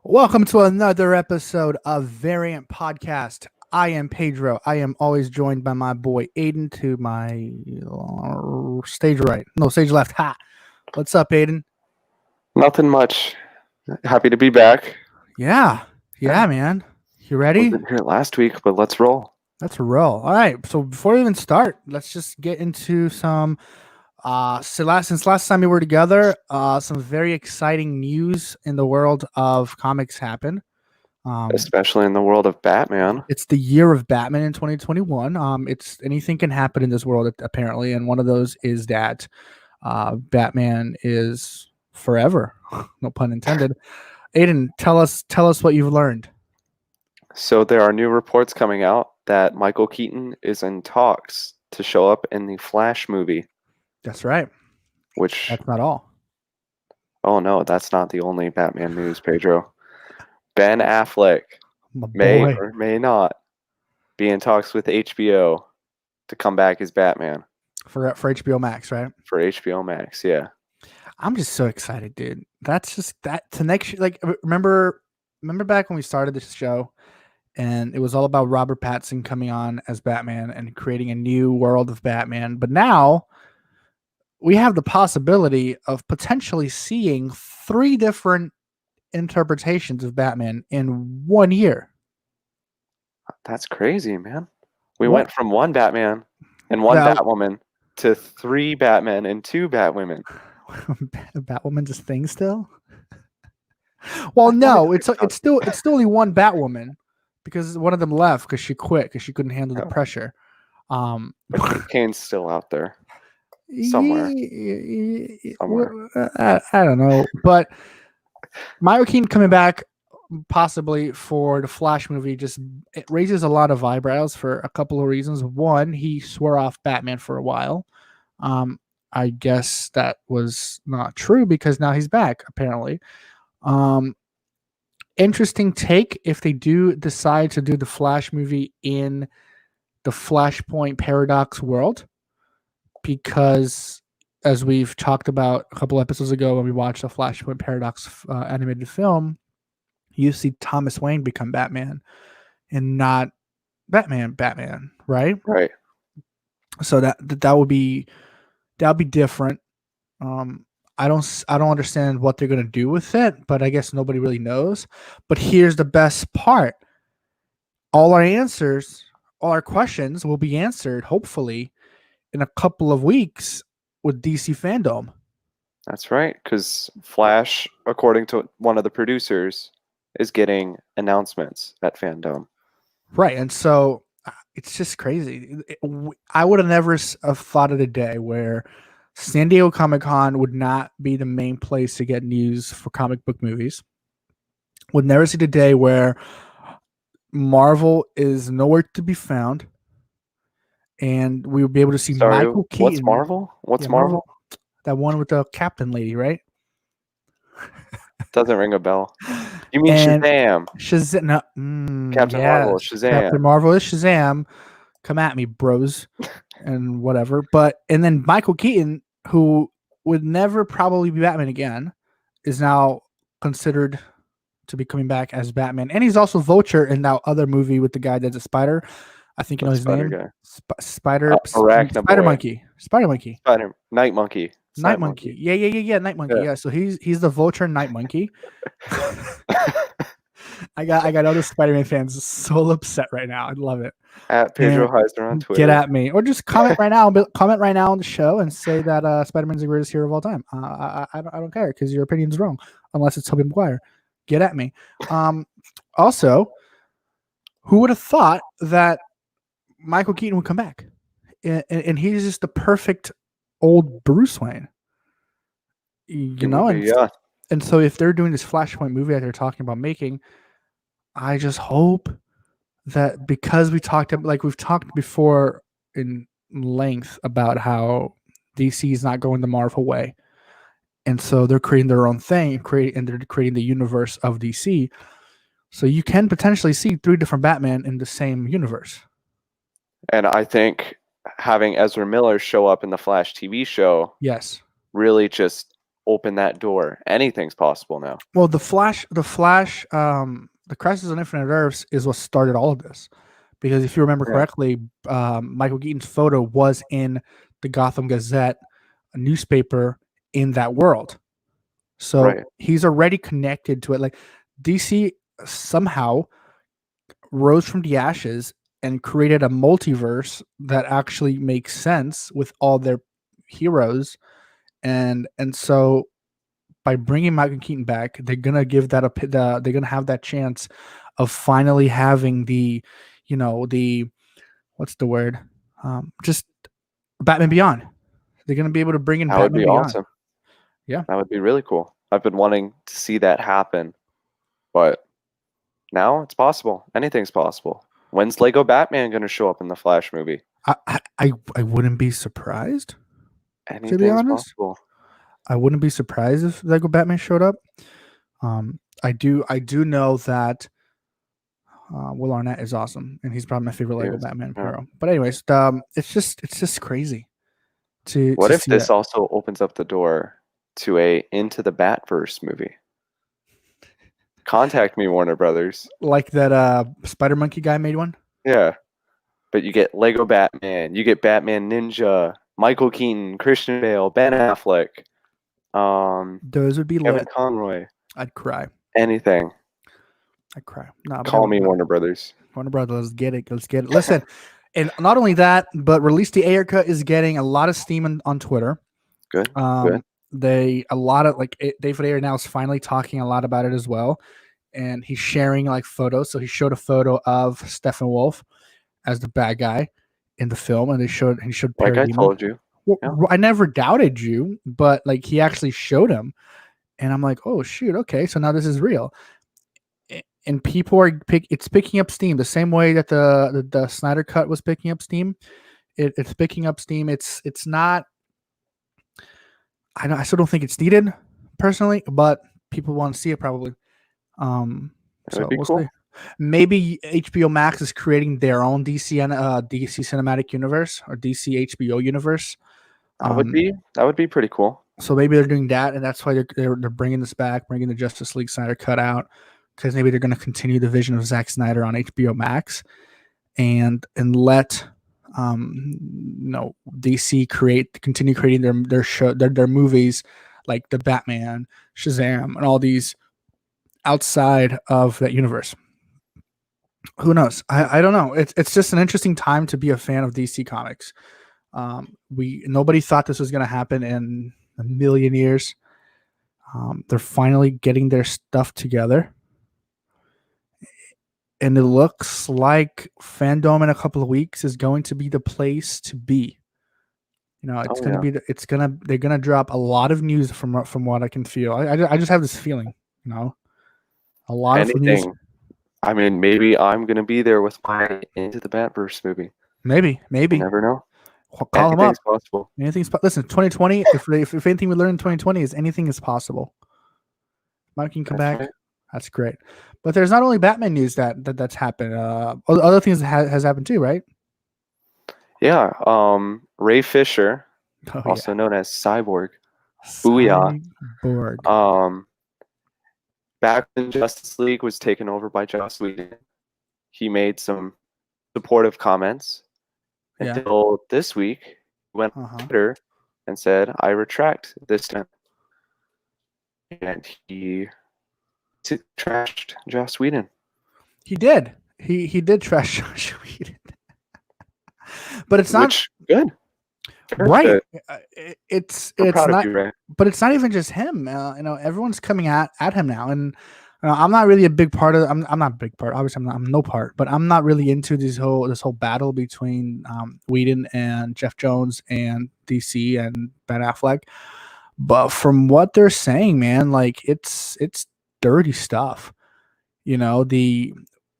Welcome to another episode of Variant Podcast. I am Pedro. I am always joined by my boy Aidan to my stage right. No, stage left. Ha! What's up, Aidan? Nothing much. Happy to be back. Yeah, man. You ready? Wasn't here last week, but let's roll. Let's roll. All right. So before we even start, let's just get into some. Since last time we were together, some very exciting news in the world of comics happened. Especially in the world of Batman. It's the year of Batman in 2021. It's anything can happen in this world apparently, and one of those is that Batman is forever. No pun intended. Aidan, tell us what you've learned. So there are new reports coming out that Michael Keaton is in talks to show up in the Flash movie. That's right. Which that's not all. Oh no, that's not the only Batman news, Pedro. Ben Affleck may or may not be in talks with HBO to come back as Batman. For HBO Max, right? For HBO Max, yeah. I'm just so excited, dude. That's just that to next year. Like, remember back when we started this show, and it was all about Robert Pattinson coming on as Batman and creating a new world of Batman. But now we have the possibility of potentially seeing 3 different interpretations of Batman in 1 year. That's crazy, man. We went from 1 Batman and 1 Batwoman to 3 Batmen and 2 Batwomen. Batwoman's a thing still? Well, no, it's still only 1 Batwoman because one of them left because she quit because she couldn't handle the pressure. But Kane's still out there somewhere. I don't know, but Michael Keaton coming back possibly for the Flash movie it raises a lot of eyebrows for a couple of reasons. One, he swore off Batman for a while. I guess that was not true because now he's back apparently. Interesting take if they do decide to do the Flash movie in the Flashpoint Paradox world, because as we've talked about a couple episodes ago when we watched the Flashpoint Paradox animated film, you see Thomas Wayne become Batman and not Batman, right? Right. So that would be different. I don't understand what they're gonna do with it, but I guess nobody really knows. But here's the best part: all our questions will be answered hopefully in a couple of weeks with DC Fandom. That's right, because Flash, according to one of the producers, is getting announcements at Fandom. Right, and so it's just crazy. I would have never thought of a day where San Diego Comic-Con would not be the main place to get news for comic book movies. Would never see the day where Marvel is nowhere to be found, and we would be able to see Michael Keaton. What's Marvel? What's Marvel? That one with the captain lady, right? Doesn't ring a bell. You mean Shazam? Captain Marvel is Shazam. Captain Marvel is Shazam. Come at me, bros, and whatever. And then Michael Keaton, who would never probably be Batman again, is now considered to be coming back as Batman, and he's also Vulture in that other movie with the guy that's a spider. I think you know his name. Spider Monkey. Night Monkey. Night Monkey. Yeah. Night Monkey. Yeah. So he's the Vulture Night Monkey. I got other Spider-Man fans so upset right now. I love it. At Pedro Heiser on Twitter. Get at me, or just comment right now. Comment right now on the show and say that Spider-Man's the greatest hero of all time. I don't care because your opinion's wrong, unless it's Tobey Maguire. Get at me. Also, who would have thought that Michael Keaton would come back, and he's just the perfect old Bruce Wayne, you know? And so if they're doing this Flashpoint movie that they're talking about making, I just hope that, because we've talked before in length about how DC is not going the Marvel way, and so they're creating their own thing, and they're creating the universe of DC. So you can potentially see 3 different Batman in the same universe. And I think having Ezra Miller show up in the Flash TV show, yes, really just open that door. Anything's possible now. Well, the Crisis on Infinite Earths is what started all of this, because if you remember correctly, Michael Keaton's photo was in the Gotham Gazette, a newspaper in that world. So he's already connected to it. Like DC somehow rose from the ashes and created a multiverse that actually makes sense with all their heroes, and so by bringing Michael Keaton back, they're gonna give that they're gonna have that chance of finally having the what's the word, just Batman Beyond. They're gonna be able to bring in Batman Beyond. That would be awesome. Yeah, that would be really cool. I've been wanting to see that happen, but now it's possible. Anything's possible. When's Lego Batman going to show up in the Flash movie? I wouldn't be surprised. Anything's to be honest, possible. I wouldn't be surprised if Lego Batman showed up. I do know that Will Arnett is awesome, and he's probably my favorite Lego Batman hero. But anyways, it's just crazy. What if this also opens up the door to a Into the Batverse movie? Contact me, Warner Brothers. Like that Spider Monkey guy made one? Yeah. But you get Lego Batman, you get Batman Ninja, Michael Keaton, Christian Bale, Ben Affleck. Those would be Kevin Conroy. I'd cry. Anything. I'd cry. No, call me Warner Brothers. Warner Brothers, let's get it. Let's get it. Listen, and not only that, but Release the Ayer Cut is getting a lot of steam on Twitter. Good. Good. David Ayer now is finally talking a lot about it as well, and he's sharing like photos. So he showed a photo of Steppenwolf as the bad guy in the film, and he showed like I told you. Well, yeah. I never doubted you, but like he actually showed him, and I'm like, oh shoot, okay, so now this is real, and people are it's picking up steam the same way that the Snyder Cut was picking up steam. It's picking up steam. It's not. I still don't think it's needed personally, but people want to see it probably. So we'll see. Maybe HBO Max is creating their own DC cinematic universe or DC HBO universe. That would be pretty cool. So maybe they're doing that, and that's why they're bringing this back, bringing the Justice League Snyder Cut out, because maybe they're going to continue the vision of Zack Snyder on HBO Max, and let DC continue creating their show, their movies like the Batman, Shazam, and all these outside of that universe. Who knows? I don't know. It's just an interesting time to be a fan of DC Comics. Nobody thought this was going to happen in a million years. They're finally getting their stuff together. And it looks like fandom in a couple of weeks is going to be the place to be. They're gonna drop a lot of news from what I can feel. I just have this feeling, a lot of news. I mean, maybe I'm gonna be there with my Into the Batverse movie. Maybe. You never know. Call them up. Possible. Listen, 2020. If anything we learned in 2020 is anything is possible. Mike can come back. Right. That's great. But there's not only Batman news that's happened. Other things has happened too, right? Yeah. Ray Fisher, also known as Cyborg. Booyah. Back when Justice League was taken over by Joss Whedon, he made some supportive comments. Until this week, he went on Twitter and said, "I retract this time." And he trashed Joss Whedon. He did. He did trash Joss Whedon. But it's not good. Right. It's not. But it's not even just him. Everyone's coming at him now, and I'm not really a big part of. I'm not a big part. Obviously, I'm no part. But I'm not really into this whole battle between Whedon and Geoff Johns and DC and Ben Affleck. But from what they're saying, man, like it's dirty stuff.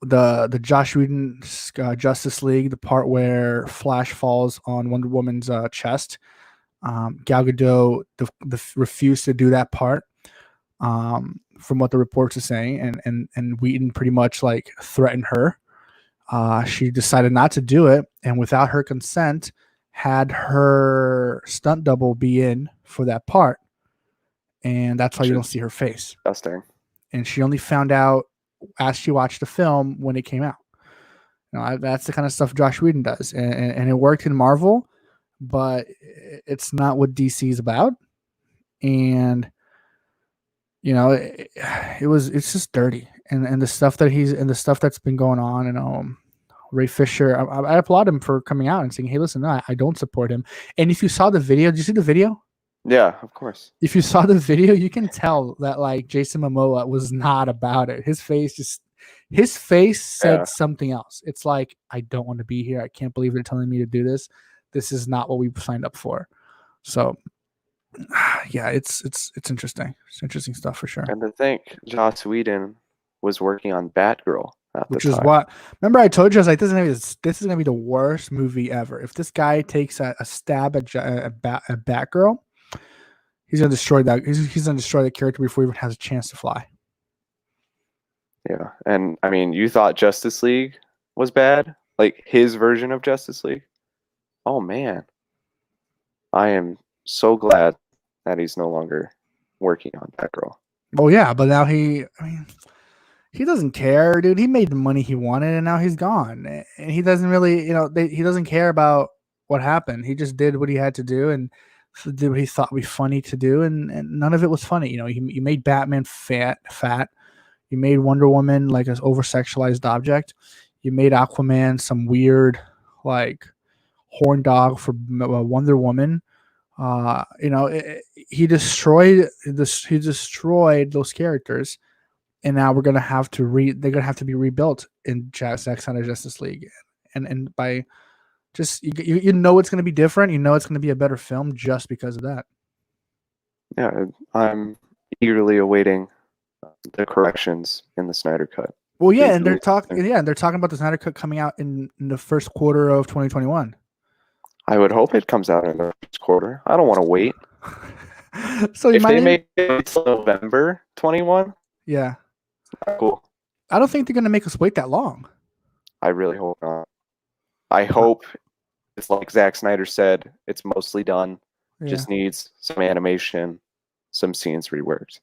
The Joss Whedon Justice League, the part where Flash falls on Wonder Woman's chest. Gal Gadot refused to do that part, from what the reports are saying, and Whedon pretty much like threatened her. She decided not to do it, and without her consent, had her stunt double be in for that part. and that's why you don't see her face. Disgusting. And she only found out as she watched the film when it came out. That's the kind of stuff Josh Whedon does, and it worked in Marvel, but it's not what DC is about. And it's just dirty, and the stuff that's been going on, and Ray Fisher, I applaud him for coming out and saying, "Hey, listen, no, I don't support him." And if you saw the video, did you see the video? Yeah, of course. If you saw the video, you can tell that like Jason Momoa was not about it. His face said something else. It's like, I don't want to be here. I can't believe they're telling me to do this. This is not what we signed up for. So yeah, it's interesting. It's interesting stuff for sure. And to think Joss Whedon was working on Batgirl at the time. Which is what, remember I told you, I was like, this is gonna be the worst movie ever. If this guy takes a stab at Batgirl, he's gonna destroy that. He's gonna destroy the character before he even has a chance to fly. Yeah, and I mean, you thought Justice League was bad, like his version of Justice League. Oh man, I am so glad that he's no longer working on Batgirl. Oh yeah, but now he doesn't care, dude. He made the money he wanted, and now he's gone. And he doesn't really, he doesn't care about what happened. He just did what he had to do and did what he thought would be funny to do, and none of it was funny. He made Batman fat. You made Wonder Woman like an over-sexualized object. You made Aquaman some weird, like, horn dog for Wonder Woman. He destroyed this. He destroyed those characters, and now they're gonna have to be rebuilt in Zack Snyder's Justice League, and by just it's gonna be different. It's gonna be a better film just because of that. Yeah, I'm eagerly awaiting the corrections in the Snyder Cut. Well, yeah, and they're talking about the Snyder Cut coming out in the first quarter of 2021. I would hope it comes out in the first quarter. I don't want to wait. So if they make it until November 21, yeah, cool. I don't think they're gonna make us wait that long. I really hope not. I hope it's like Zack Snyder said, it's mostly done. Yeah. Just needs some animation, some scenes reworked.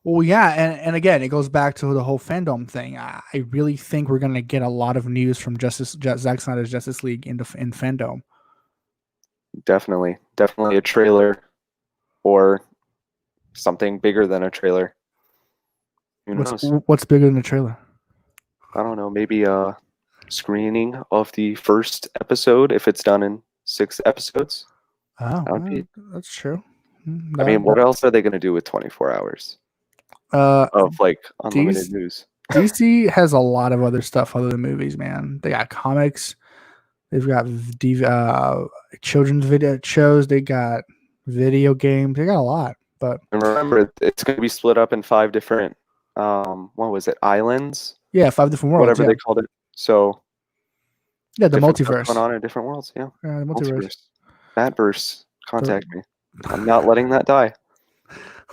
Well, yeah, and again, it goes back to the whole fandom thing. I really think we're gonna get a lot of news from Zack Snyder's Justice League in fandom. Definitely a trailer, or something bigger than a trailer. Who knows? What's bigger than a trailer? I don't know. Maybe a screening of the first episode if it's done in 6 episodes. Oh, that's true. I mean, what else are they going to do with 24 hours of like unlimited news? DC has a lot of other stuff other than movies, man. They got comics. They've got children's video shows. They got video games. They got a lot. But and remember, it's going to be split up in 5 different, what was it, islands? Yeah, 5 different worlds. Whatever they called it. So yeah, the multiverse going on in different worlds. Yeah, the multiverse. Batverse, contact me. I'm not letting that die.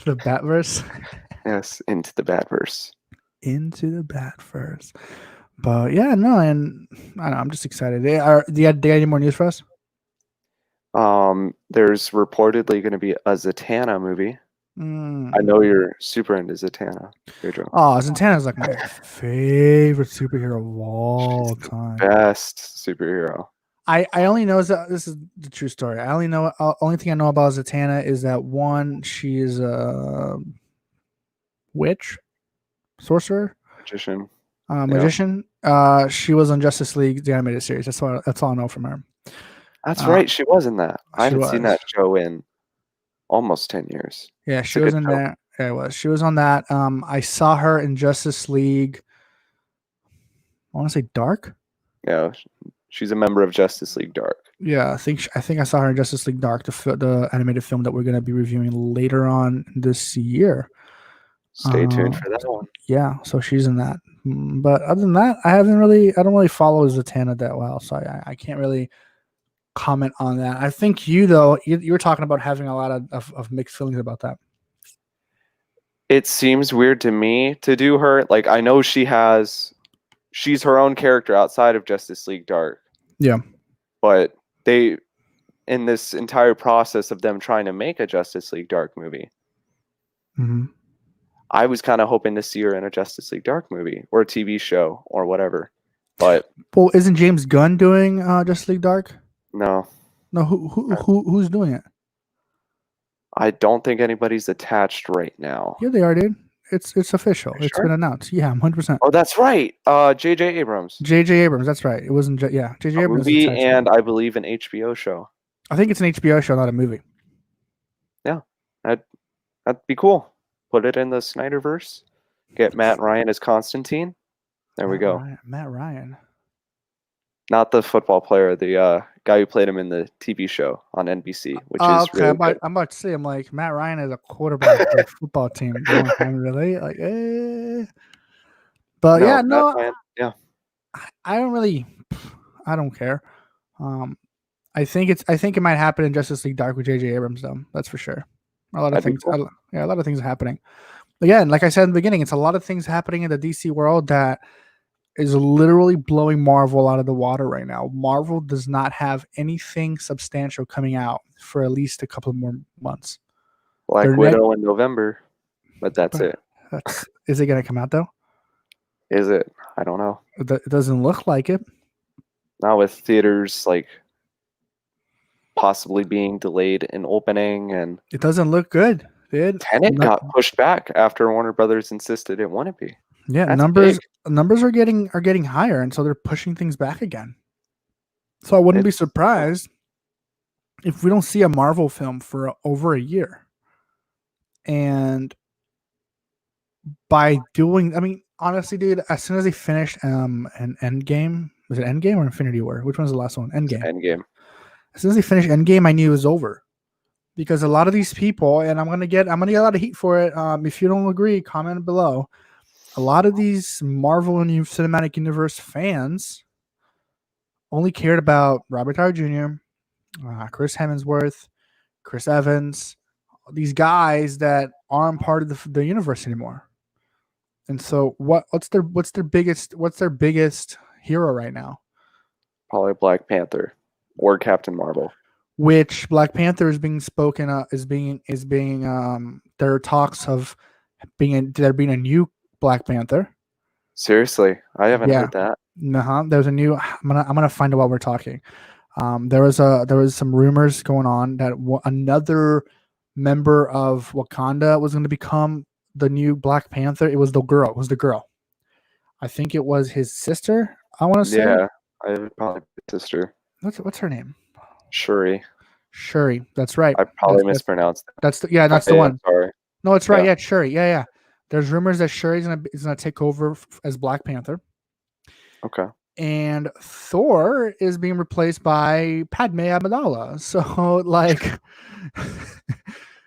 The Batverse. Yes, into the Batverse. Into the Batverse. But yeah, no, and I don't know, I'm just excited. They got any more news for us? There's reportedly going to be a Zatanna movie. I know you're super into Zatanna, Pedro. Oh, Zatanna's like my favorite superhero of all time. Best superhero. I only know that this is the true story. Only thing I know about Zatanna is that one, she is a witch, sorcerer, magician. She was on Justice League, the animated series. That's all I know from her. That's right. She was in that. I haven't seen that show in almost 10 years. Yeah, she was in there. Yeah, it was. She was on that. I saw her in Justice League. I want to say Dark. Yeah, she's a member of Justice League Dark. Yeah, I think I saw her in Justice League Dark, the animated film that we're going to be reviewing later on this year. Stay tuned for that one. Yeah, so she's in that. But other than that, I don't really follow Zatanna that well, so I can't really comment on that. I think you were talking about having a lot of mixed feelings about that. It seems weird to me to do her. Like, I know she's her own character outside of Justice League Dark. Yeah. But in this entire process of them trying to make a Justice League Dark movie, Mm-hmm. I was kind of hoping to see her in a Justice League Dark movie or a TV show or whatever. But well, isn't James Gunn doing Justice League Dark? no. No, who's doing it? I don't think anybody's attached right now. Yeah, they are, dude. It's official. It's been announced. Yeah, 100%. Oh, that's right. J.J. Abrams. J.J. Abrams. That's right. It wasn't. Yeah, J.J. A Abrams. movie and I believe an HBO show. I think it's an HBO show, not a movie. Yeah, that'd be cool. Put it in the Snyderverse. Get Matt Ryan as Constantine. There we go. Matt Ryan. Not the football player, the guy who played him in the TV show on NBC, which is Okay. really good. I'm about to say, I'm like, Matt Ryan is a quarterback for a football team. Really? Like, But No, yeah, Matt no, Ryan, yeah. I don't care. I think it might happen in Justice League Dark with J.J. Abrams, though. That's for sure. A lot of That'd be things. cool. A lot of things are happening. Again, like I said in the beginning, it's a lot of things happening in the DC world that is literally blowing Marvel out of the water right now. Marvel does not have anything substantial coming out for at least a couple more months. Black Widow in November, but that's it. Is it going to come out, though? Is it? I don't know. It doesn't look like it. Not with theaters like possibly being delayed in opening, and it doesn't look good. Tenet got pushed back after Warner Brothers insisted it wouldn't be. Yeah, That's numbers are getting higher, and so they're pushing things back again. So I wouldn't be surprised if we don't see a Marvel film for over a year. And by doing, I mean, honestly, dude, as soon as they finished an Endgame, was it Endgame or Infinity War? Which one's the last one? Endgame. As soon as they finished Endgame, I knew it was over. Because a lot of these people, and I'm gonna get a lot of heat for it. If you don't agree, comment below. A lot of these Marvel and Cinematic Universe fans only cared about Robert Downey Jr., Chris Hemsworth, Chris Evans, these guys that aren't part of the universe anymore. And so, what's their biggest hero right now? Probably Black Panther or Captain Marvel. Which Black Panther is being spoken there are talks of there being a new Black Panther. Seriously, I haven't heard that. There's a new. I'm gonna find out while we're talking. There was some rumors going on that another member of Wakanda was going to become the new Black Panther. It was the girl. I think it was his sister. I want to say. Yeah, I would probably be sister. What's her name? Shuri. That's right. I probably mispronounced that. That's the one. Sorry. No, it's right. Yeah, Shuri. Yeah. There's rumors that Shuri is gonna take over as Black Panther. Okay. And Thor is being replaced by Padme Amidala. So, like,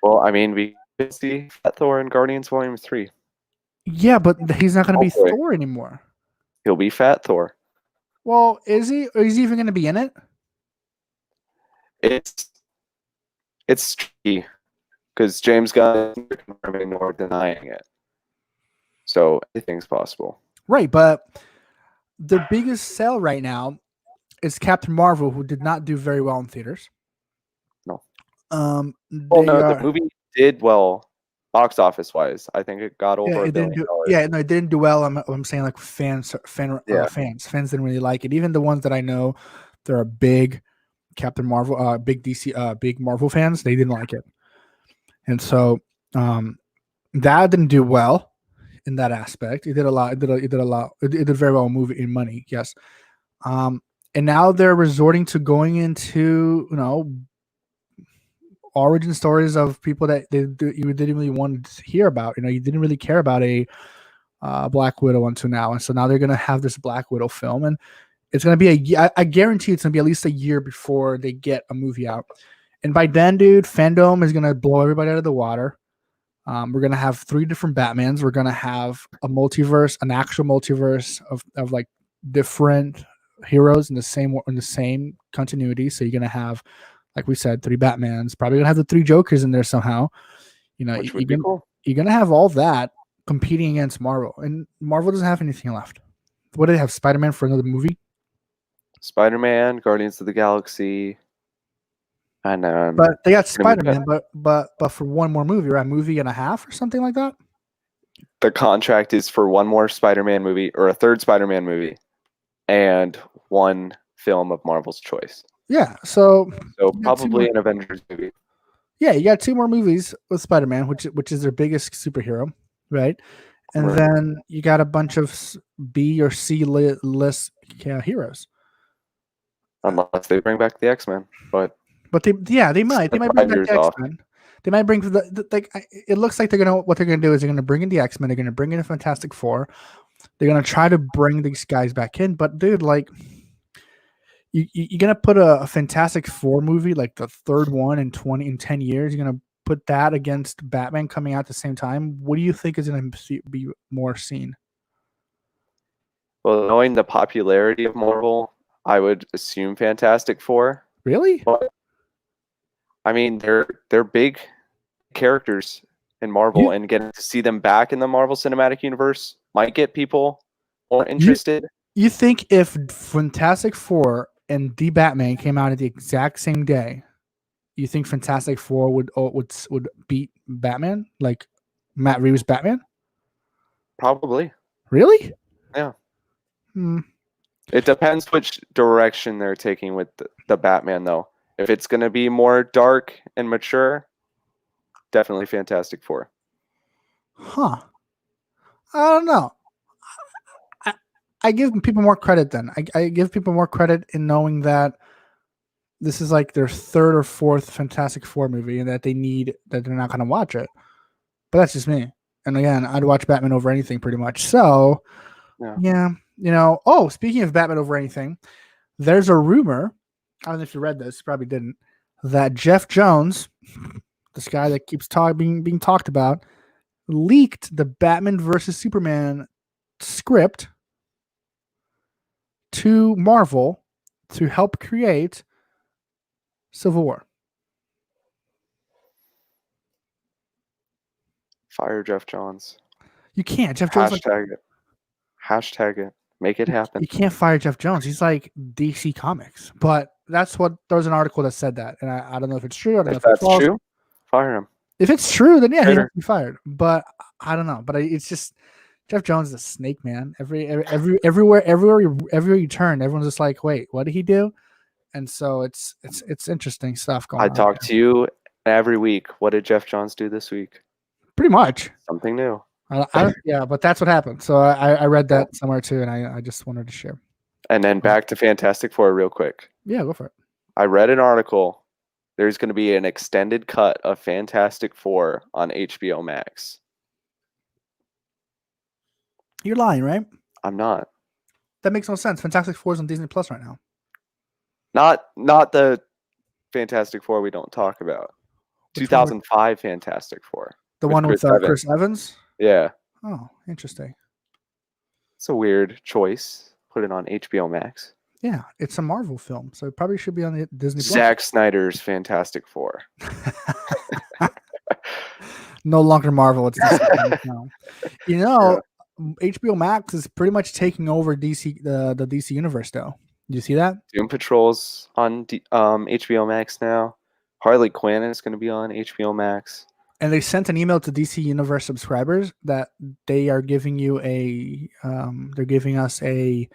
well, I mean, we could see Fat Thor in Guardians Volume 3. Yeah, but he's not going to be Thor anymore. He'll be Fat Thor. Well, is he? Or is he even going to be in it? It's tricky because James Gunn is confirming or denying it. So anything's possible. Right, but the biggest sell right now is Captain Marvel, who did not do very well in theaters. No. The movie did well box office wise. I think it got over $1 billion. It didn't do well. I'm saying like fans didn't really like it. Even the ones that I know, there are big Captain Marvel, big DC, big Marvel fans. They didn't like it, and so that didn't do well in that aspect. It did a lot. It did very well in money. Yes. And now they're resorting to going into, origin stories of people that you didn't really want to hear about. You didn't really care about a Black Widow until now. And so now they're going to have this Black Widow film, and it's going to be I guarantee it's going to be at least a year before they get a movie out. And by then, dude, fandom is going to blow everybody out of the water. We're going to have 3 different Batmans. We're going to have a multiverse, an actual multiverse of like different heroes in the same continuity. So you're going to have, like we said, 3 Batmans, probably going to have the 3 Jokers in there somehow. Which would be cool. You're going to have all that competing against Marvel, and Marvel doesn't have anything left. What do they have? Spider-Man for another movie? Spider-Man, Guardians of the Galaxy. And But they got it's gonna be Spider-Man, but for one more movie, right? Movie and a half or something like that. the contract is for one more Spider-Man movie or a third Spider-Man movie, and one film of Marvel's choice. Yeah, so probably an Avengers movie. Yeah, you got 2 more movies with Spider-Man, which is their biggest superhero, right? And Right. then you got a bunch of B or C list heroes. Unless they bring back the X-Men, but they might bring back the X-Men. They might bring like it looks like what they're gonna do is they're gonna bring in the X-Men, they're gonna bring in a Fantastic Four, they're gonna try to bring these guys back in, but dude, like you're gonna put a Fantastic Four movie, like the third one in 10 years, you're gonna put that against Batman coming out at the same time. What do you think is gonna be more seen? Well, knowing the popularity of Marvel, I would assume Fantastic Four. Really? But, I mean, they're big characters in Marvel, and getting to see them back in the Marvel Cinematic Universe might get people more interested. You think if Fantastic Four and The Batman came out at the exact same day, you think Fantastic Four would beat Batman, like Matt Reeves' Batman? Probably. Really? Yeah. It depends which direction they're taking with the Batman, though. If it's going to be more dark and mature, definitely Fantastic Four. Huh. I don't know. I give people more credit then. I give people more credit in knowing that this is like their third or fourth Fantastic Four movie and that they're not going to watch it. But that's just me. And again, I'd watch Batman over anything pretty much. So, yeah, speaking of Batman over anything, there's a rumor, I don't know if you read this, you probably didn't, that Geoff Johns, this guy that keeps being talked about, leaked the Batman versus Superman script to Marvel to help create Civil War. Fire Geoff Johns. You can't. Geoff Johns. Hashtag it. Make it happen. You can't fire Geoff Johns. He's like DC Comics. But there was an article that said that. And I don't know if it's true. I don't know if that's true, fire him. If it's true, then yeah, he has to be fired. But I don't know. But it's just Geoff Johns is a snake, man. Everywhere you turn, everyone's just like, wait, what did he do? And so it's interesting stuff going on. I talk to you every week. What did Geoff Johns do this week? Pretty much something new. Yeah, but that's what happened. So I read that somewhere too, and I just wanted to share. And then back to Fantastic Four real quick. Yeah, go for it. I read an article. There's going to be an extended cut of Fantastic Four on HBO Max. You're lying, right? I'm not. That makes no sense. Fantastic Four is on Disney Plus right now. Not the Fantastic Four we don't talk about. Which 2005 Fantastic Four. The one with Chris Evans? Yeah. Oh, interesting. It's a weird choice. Put it on HBO Max. Yeah, it's a Marvel film, so it probably should be on the Disney Plus. Zack Snyder's Fantastic Four. No longer Marvel. It's Disney now. HBO Max is pretty much taking over DC, the DC universe, though. Did you see that? Doom Patrol's on HBO Max now. Harley Quinn is going to be on HBO Max. And they sent an email to DC Universe subscribers that they are giving you they're giving us a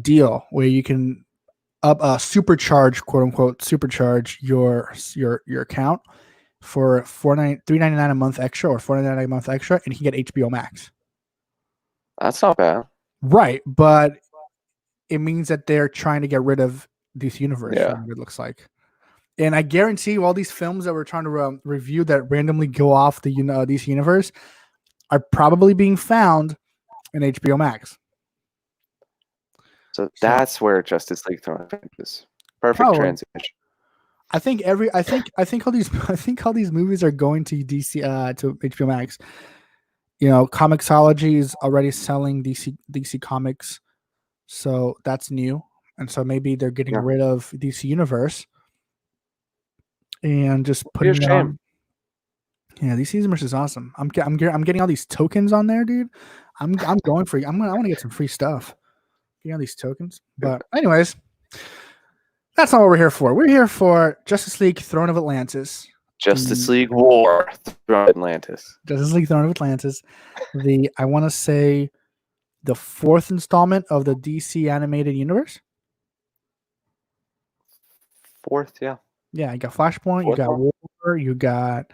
deal where you can supercharge, quote unquote, supercharge your account for $3.99 a month extra or $4.99 a month extra, and you can get HBO Max. That's not bad, right? But it means that they're trying to get rid of DC Universe. Yeah. It looks like. And I guarantee you all these films that we're trying to review that randomly go off the DC Universe are probably being found in HBO Max. So that's where Justice League Throne of Atlantis is. Perfect transition. I think all these movies are going to DC to HBO Max. Comixology is already selling DC Comics, so that's new, and so maybe they're getting rid of DC Universe. And just putting it on. Yeah, DC Universe is awesome. I'm getting all these tokens on there, dude. I'm going for. I want to get some free stuff. Getting all these tokens. But anyways, That's not what we're here for. We're here for Justice League Throne of Atlantis. Justice League War, Throne of Atlantis. Justice League Throne of Atlantis. I want to say, the 4th installment of the DC animated universe. 4th, yeah. Yeah, you got Flashpoint, you got War, you got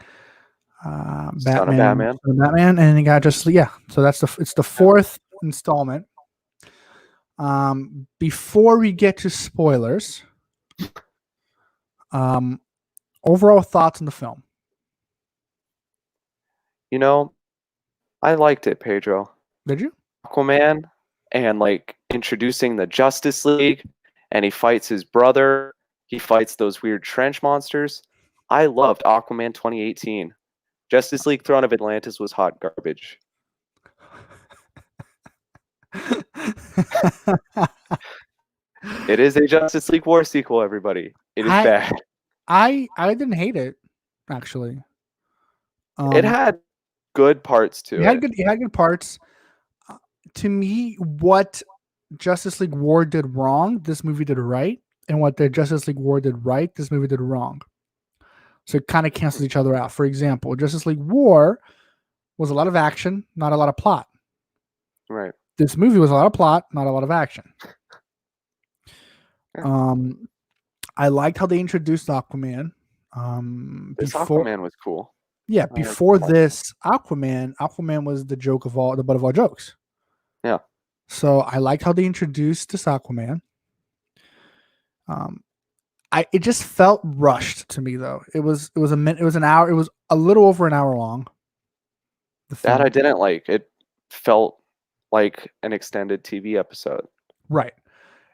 Son of Batman, and then you got Justice League. Yeah, so it's the 4th installment. Before we get to spoilers, overall thoughts on the film. You know, I liked it, Pedro. Did you? Aquaman and like introducing the Justice League, and he fights his brother. He fights those weird trench monsters. I loved Aquaman 2018. Justice League Throne of Atlantis was hot garbage. It is a Justice League War sequel, everybody. It is bad. I didn't hate it, actually. It had good parts to it. It had good parts. To me, what Justice League War did wrong, this movie did right. And what the Justice League War did right, this movie did wrong. So it kind of cancels each other out. For example, Justice League War was a lot of action, not a lot of plot. Right. This movie was a lot of plot, not a lot of action. Yeah. I liked how they introduced Aquaman. Aquaman was cool. Yeah, before this Aquaman was the butt of all jokes. Yeah. So I liked how they introduced this Aquaman. It just felt rushed to me, though. It was an hour. It was a little over an hour long. That I didn't like. It felt like an extended TV episode. Right.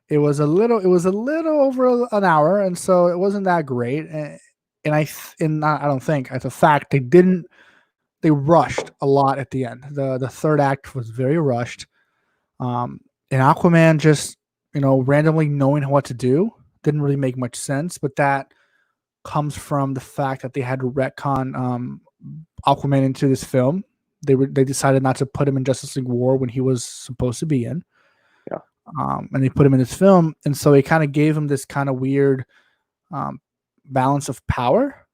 It was a little over an hour, and so it wasn't that great. And I don't think, as a fact, they rushed a lot at the end. The third act was very rushed. And Aquaman just, randomly knowing what to do didn't really make much sense, but that comes from the fact that they had to retcon Aquaman into this film. They decided not to put him in Justice League War when he was supposed to be in. Yeah. And they put him in this film, and so it kind of gave him this kind of weird balance of power.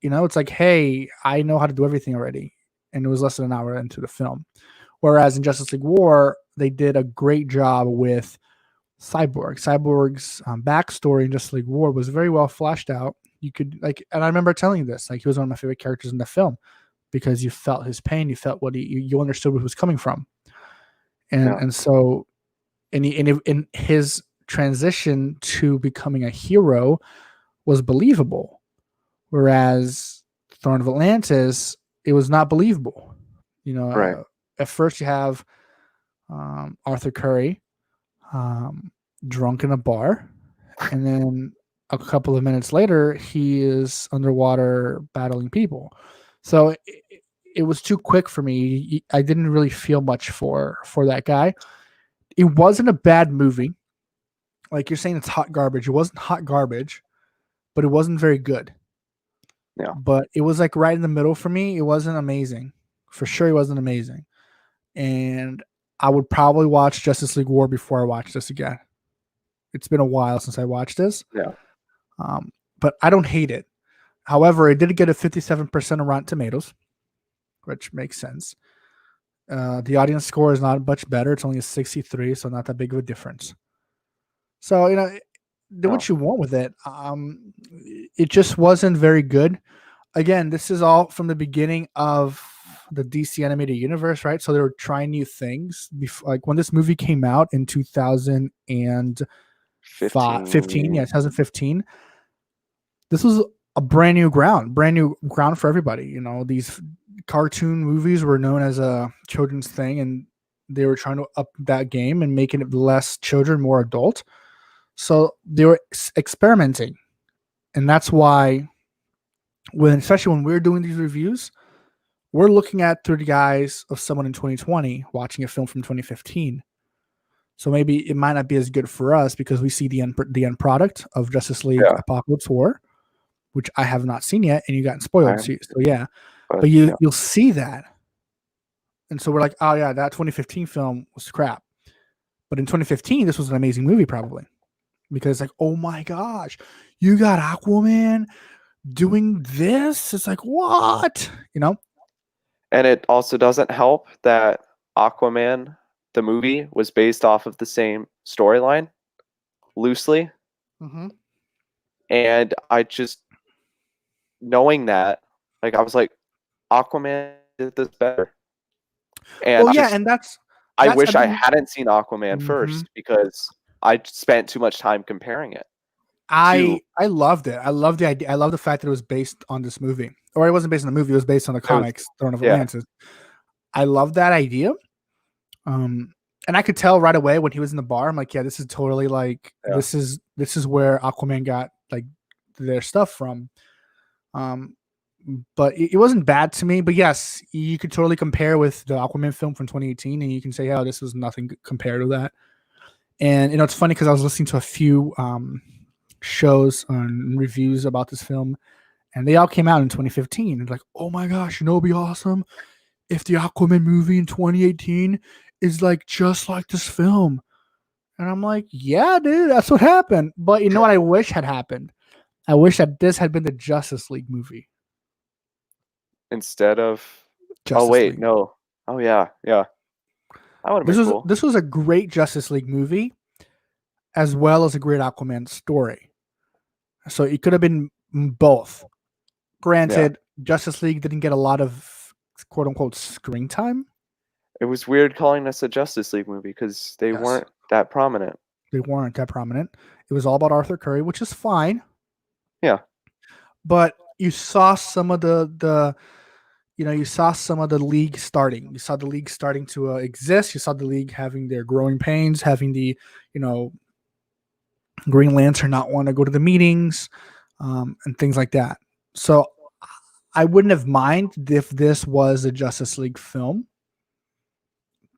It's like, hey, I know how to do everything already, and it was less than an hour into the film. Whereas in Justice League War, they did a great job with Cyborg. Cyborg's backstory in Justice League War was very well fleshed out. You could and I remember telling you this, he was one of my favorite characters in the film because you felt his pain, you felt what you understood where he was coming from, and so in his transition to becoming a hero was believable, whereas Throne of Atlantis, it was not believable. Right. At first you have Arthur Curry drunk in a bar, and then a couple of minutes later he is underwater battling people. So it was too quick for me. I didn't really feel much for that guy. It wasn't a bad movie. Like you're saying, it's hot garbage. It wasn't hot garbage, but it wasn't very good. Yeah. But it was right in the middle for me. It wasn't amazing. For sure, it wasn't amazing. And I would probably watch Justice League War before I watch this again. It's been a while since I watched this. Yeah. But I don't hate it. However, it did get a 57% on Rotten Tomatoes, which makes sense. The audience score is not much better. It's only a 63, so not that big of a difference. So, do what you want with it. It just wasn't very good. Again, this is all from the beginning of the DC animated universe, right? So they were trying new things. When this movie came out in 2015, this was a brand new ground for everybody. These cartoon movies were known as a children's thing, and they were trying to up that game and making it less children, more adult. So they were experimenting, and that's why especially when we're doing these reviews, we're looking at through the eyes of someone in 2020 watching a film from 2015. So maybe it might not be as good for us because we see the end product of Justice League Apocalypse War, which I have not seen yet, and you got spoiled. So yeah, but you'll see that, and so we're like, oh yeah, that 2015 film was crap, but in 2015 this was an amazing movie probably. because like, oh my gosh, you got Aquaman doing this. It's like, what? And it also doesn't help that Aquaman, the movie, was based off of the same storyline, loosely. Mm-hmm. And I just, knowing that, like, I was like, Aquaman did this better. And Well, yeah, and that's I I wish I mean, hadn't seen Aquaman mhm. first, because I spent too much time comparing it. I loved it. I love the idea. I love the fact that it was based on this movie, or it wasn't based on the movie. It was based on the comics, Throne of Yeah. Atlantis. I love that idea. And I could tell right away when he was in the bar. I'm like, yeah, this is totally like this is where Aquaman got like their stuff from. But it wasn't bad to me. But yes, you could totally compare with the Aquaman film from 2018, and you can say, oh, this was nothing compared to that. And it's funny because I was listening to a few shows and reviews about this film, and they all came out in 2015. And like, oh my gosh, it'd be awesome if the Aquaman movie in 2018 is like just like this film. And I'm like, yeah, dude, that's what happened. But you know what I wish had happened? I wish that this had been the Justice League movie. Instead of Justice League. No. Oh yeah. That would have been cool. This was a great Justice League movie, as well as a great Aquaman story. So it could have been both. Granted, Justice League didn't get a lot of quote unquote screen time. It was weird calling this a Justice League movie because they weren't that prominent. They weren't that prominent. It was all about Arthur Curry, which is fine. Yeah. But you saw some of you saw some of the league starting. You saw the league starting to exist. You saw the league having their growing pains, having the, Green Lantern not want to go to the meetings, and things like that. So I wouldn't have minded if this was a Justice League film,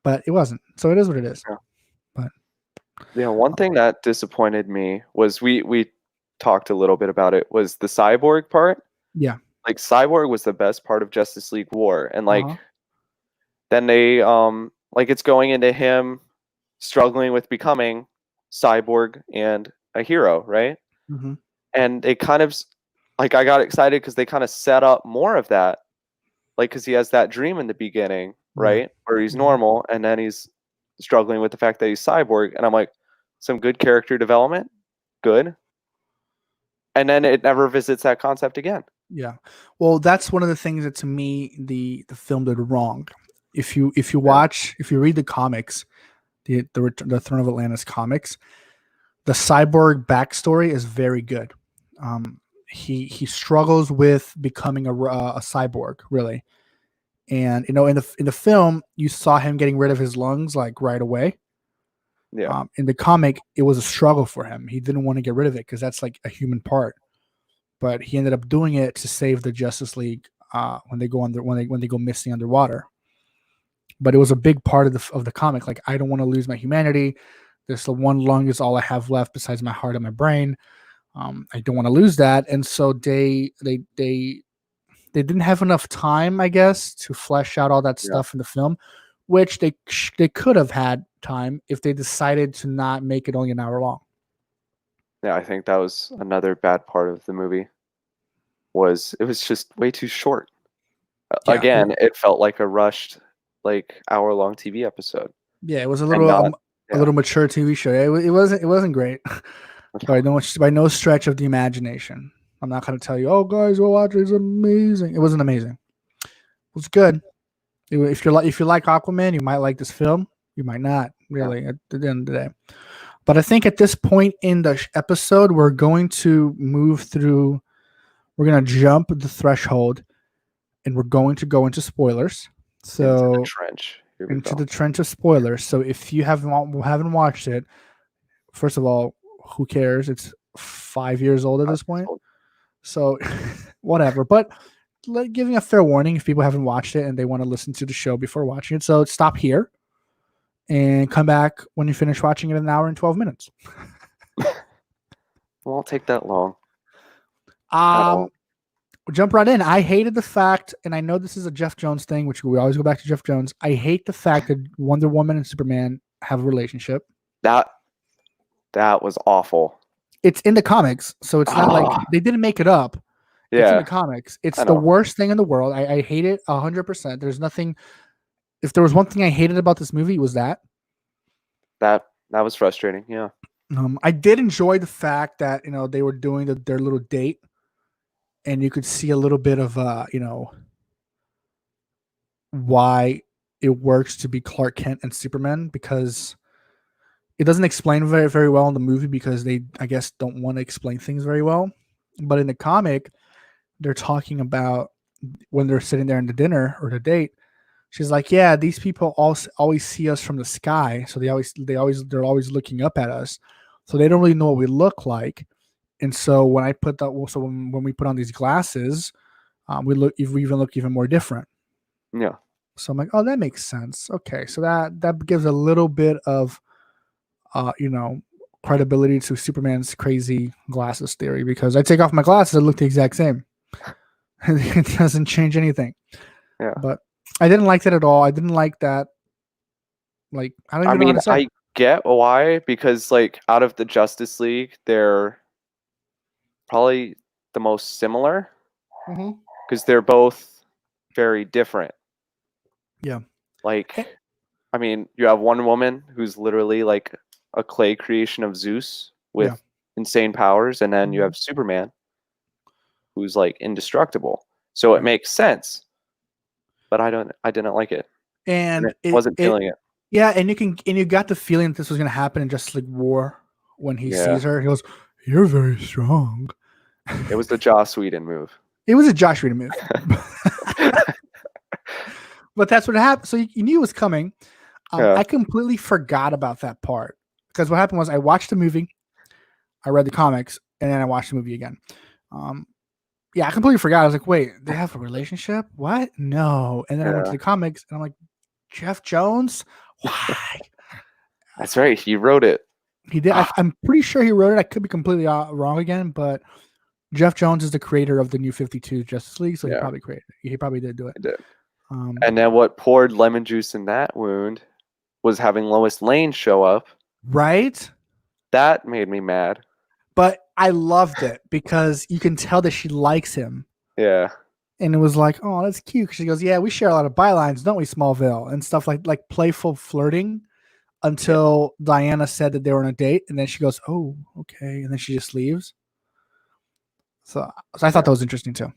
but it wasn't. So it is what it is. Yeah. But one thing that disappointed me was we talked a little bit about it, was the Cyborg part. Yeah. Like, Cyborg was the best part of Justice League War, and like then they like, it's going into him struggling with becoming Cyborg and a hero, right? Mm-hmm. And it kind of, like, I got excited because they kind of set up more of that, like, because he has that dream in the beginning, right, where he's normal, and then he's struggling with the fact that he's Cyborg, and I'm like, some good character development, good. And then it never visits that concept again. Yeah, well, that's one of the things that to me the film did wrong. If you read the comics, the Throne of Atlantis comics, the Cyborg backstory is very good. He struggles with becoming a cyborg, really, and in the film you saw him getting rid of his lungs like right away. Yeah. In the comic, it was a struggle for him. He didn't want to get rid of it because that's like a human part. But he ended up doing it to save the Justice League when they go missing underwater. But it was a big part of the comic. Like, I don't want to lose my humanity. This the one lung is all I have left besides my heart and my brain. I don't want to lose that, and so they didn't have enough time, I guess, to flesh out all that stuff in the film, which they could have had time if they decided to not make it only an hour long. Yeah, I think that was another bad part of the movie. It was just way too short. Yeah. Again, it felt like a rushed, like, hour-long TV episode. Yeah, it was a little mature TV show. It wasn't great by no stretch of the imagination. I'm not going to tell you, oh guys, go watch it. It's amazing. It wasn't amazing. It was good. If you like Aquaman, you might like this film. You might not, really, at the end of the day. But I think at this point in the episode, we're going to move through. We're going to jump the threshold, and we're going to go into spoilers. So into the trench. The trench of spoilers. So if you haven't watched it, first of all, who cares? It's 5 years old at this point. So whatever. But giving a fair warning if people haven't watched it and they want to listen to the show before watching it. So stop here and come back when you finish watching it in an hour and 12 minutes. It won't take that long. Jump right in. I hated the fact, and I know this is a Geoff Johns thing, which we always go back to Geoff Johns. I hate the fact that Wonder Woman and Superman have a relationship. That was awful. It's in the comics, so it's not like they didn't make it up. It's in Yeah, the comics. It's I the know. worst thing in the world. I hate it 100%. There's nothing. If there was one thing I hated about this movie, it was that. That was frustrating. Yeah. I did enjoy the fact that they were doing their little date, and you could see a little bit of why it works to be Clark Kent and Superman, because it doesn't explain very very well in the movie because they, I guess, don't want to explain things very well. But in the comic, they're talking about when they're sitting there in the dinner or the date. She's like, "Yeah, these people always see us from the sky, so they're always looking up at us, so they don't really know what we look like." And so when I put that, so when we put on these glasses, we even look even more different. Yeah. So I'm like, "Oh, that makes sense. Okay, so that gives a little bit of, credibility to Superman's crazy glasses theory, because I take off my glasses, I look the exact same. It doesn't change anything." Yeah. But I didn't like that at all. I didn't like that. Like, I don't even know how to say. I get why, because like out of the Justice League, they're probably the most similar because they're both very different. Yeah. Like, I mean, you have Wonder Woman who's literally like a clay creation of Zeus with insane powers, and then you have Superman who's like indestructible. So it makes sense. But I didn't like it. And it wasn't feeling it. Yeah, and you got the feeling that this was gonna happen in Justice League War when he sees her. He goes, "You're very strong." It was the Joss Whedon move. It was a Josh Whedon move. But that's what happened. So you knew it was coming. I completely forgot about that part, because what happened was I watched the movie, I read the comics, and then I watched the movie again. Yeah, I completely forgot. I was like, wait, they have a relationship? What? No. And then I went to the comics, and I'm like, Geoff Johns? Why? That's right. He wrote it. He did. I'm pretty sure he wrote it. I could be completely wrong again, but Geoff Johns is the creator of the New 52 Justice League, so he probably created it. He probably did do it. He did. And then what poured lemon juice in that wound was having Lois Lane show up. Right? That made me mad. But I loved it because you can tell that she likes him. Yeah. And it was like, oh, that's cute. She goes, yeah, we share a lot of bylines, don't we, Smallville? And stuff like playful flirting, until Diana said that they were on a date. And then she goes, oh, okay. And then she just leaves. So I thought that was interesting too.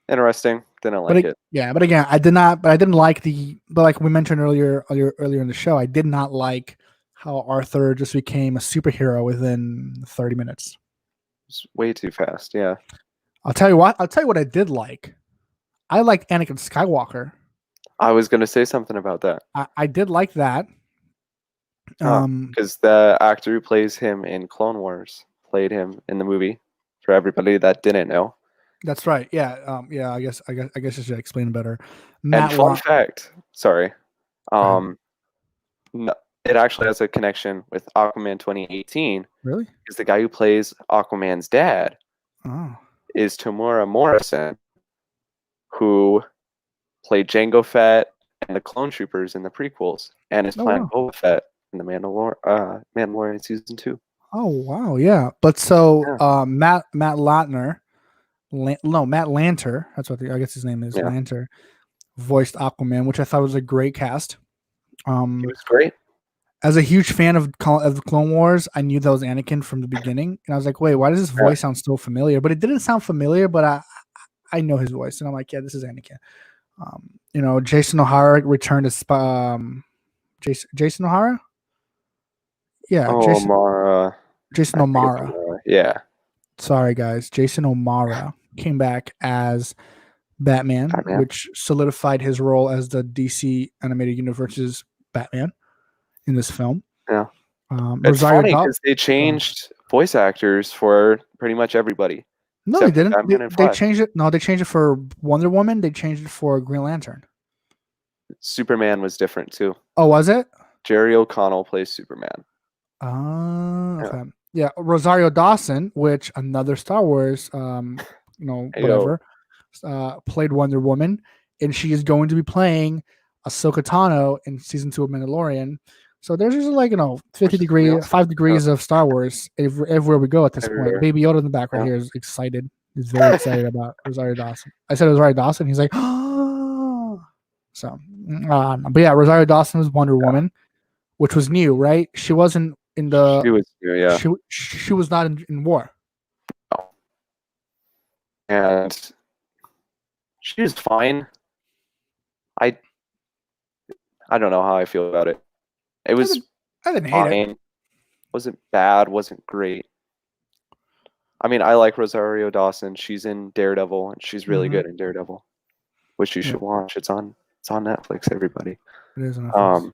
Interesting. Didn't like it. Yeah, but again, I didn't like but like we mentioned earlier in the show, I did not like how Arthur just became a superhero within 30 minutes. It's way too fast. Yeah. I'll tell you what I did like. I liked Anakin Skywalker. I was going to say something about that. I did like that. Because the actor who plays him in Clone Wars played him in the movie. For everybody that didn't know. That's right. Yeah. Yeah. I guess I should explain it better. And fun fact. Sorry. No, it actually has a connection with Aquaman 2018. Really? Because the guy who plays Aquaman's dad is Tamura Morrison, who played Jango Fett and the Clone Troopers in the prequels, and is playing Boba Fett in the Mandalorian season 2. Oh wow, yeah. But so Matt Lanter, that's what I guess his name is, Lanter, voiced Aquaman, which I thought was a great cast. He was great. As a huge fan of the Clone Wars, I knew that was Anakin from the beginning, and I was like, wait, why does his voice sound so familiar? But it didn't sound familiar, but I know his voice, and I'm like, yeah, this is Anakin. Jason O'Hara returned as Jason O'Hara. Yeah, Jason O'Mara. Yeah. Sorry, guys. Jason O'Mara came back as Batman, which solidified his role as the DC Animated Universe's Batman in this film. Yeah. It's funny because they changed voice actors for pretty much everybody. No, they didn't. They changed it. No, they changed it for Wonder Woman. They changed it for Green Lantern. Superman was different too. Oh, was it? Jerry O'Connell plays Superman. Okay. Yeah, Rosario Dawson, which another Star Wars, whatever, played Wonder Woman, and she is going to be playing Ahsoka Tano in season 2 of Mandalorian. So there's just like 50 Which is degrees, awesome. 5 degrees of Star Wars everywhere we go at this Everywhere. point. Baby Yoda in the back right here is excited. He's very excited about Rosario Dawson. I said Rosario Dawson. He's like, oh. So, but yeah, Rosario Dawson was Wonder Woman, which was new, right? She wasn't in the. She was new, yeah. She was not in war. And she was fine. I don't know how I feel about it. It was I didn't fine. hate it. Wasn't bad. Wasn't great. I mean, I like Rosario Dawson. She's in Daredevil, and she's really good in Daredevil, which you should watch. It's on Netflix. Everybody. It is on Netflix.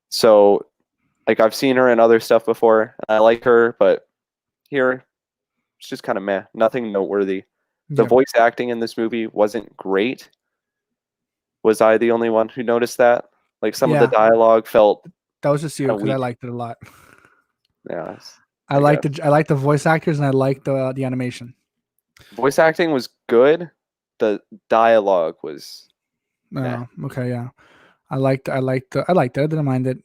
So, like, I've seen her in other stuff before. And I like her, but here, it's just kind of meh. Nothing noteworthy. The voice acting in this movie wasn't great. Was I the only one who noticed that? Like, some of the dialogue felt. That was just you because I liked it a lot. Yeah. I like the voice actors and I like the animation. Voice acting was good. The dialogue was. Okay, yeah. I liked it. I didn't mind it.